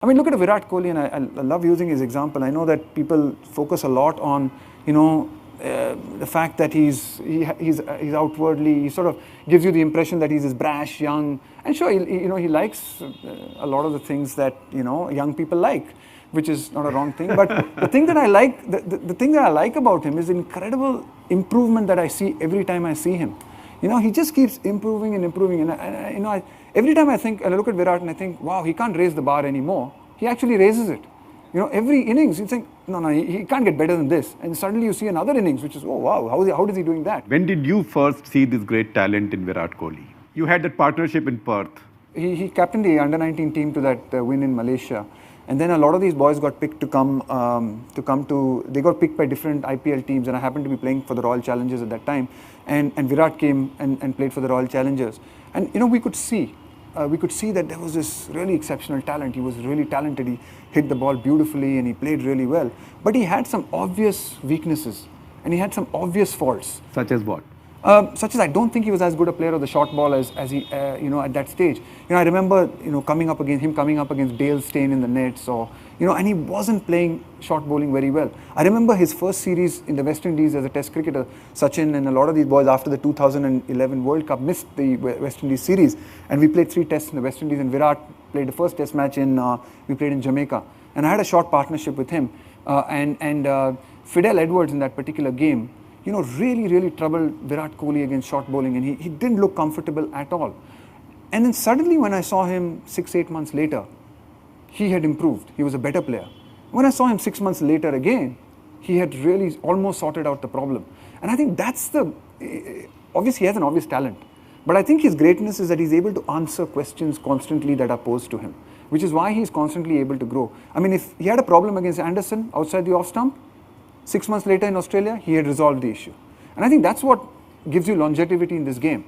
I mean, look at Virat Kohli, and I love using his example. I know that people focus a lot on, the fact that he's outwardly, he sort of gives you the impression that he's this brash, young, and sure, he likes a lot of the things that young people like, which is not a wrong thing. But the thing that I like, the thing that I like about him is the incredible improvement that I see every time I see him. He just keeps improving and improving, and every time I think, and I look at Virat and I think, wow, he can't raise the bar anymore. He actually raises it. Every innings you think, no, he can't get better than this, and suddenly you see another innings, which is, oh wow, how is he doing that? When did you first see this great talent in Virat Kohli? You had that partnership in Perth. He captained the under-19 team to that win in Malaysia. And then a lot of these boys got picked they got picked by different IPL teams, and I happened to be playing for the Royal Challengers at that time. And Virat came and played for the Royal Challengers. And we could see that there was this really exceptional talent. He was really talented. He hit the ball beautifully and he played really well. But he had some obvious weaknesses and he had some obvious faults. Such as what? Such as I don't think he was as good a player of the short ball as he at that stage. I remember coming up against Dale Steyn in the nets, or and he wasn't playing short bowling very well. I remember his first series in the West Indies as a Test cricketer. Sachin and a lot of these boys after the 2011 World Cup missed the West Indies series, and we played 3 tests in the West Indies. And Virat played the first Test match we played in Jamaica, and I had a short partnership with him and Fidel Edwards in that particular game. Really troubled Virat Kohli against short bowling, and he didn't look comfortable at all. And then suddenly when I saw him 6-8 months later, he had improved. He was a better player. When I saw him 6 months later again, he had really almost sorted out the problem. And I think that's obviously he has an obvious talent. But I think his greatness is that he's able to answer questions constantly that are posed to him, which is why he's constantly able to grow. I mean, if he had a problem against Anderson outside the off stump, 6 months later in Australia, he had resolved the issue. And I think that's what gives you longevity in this game.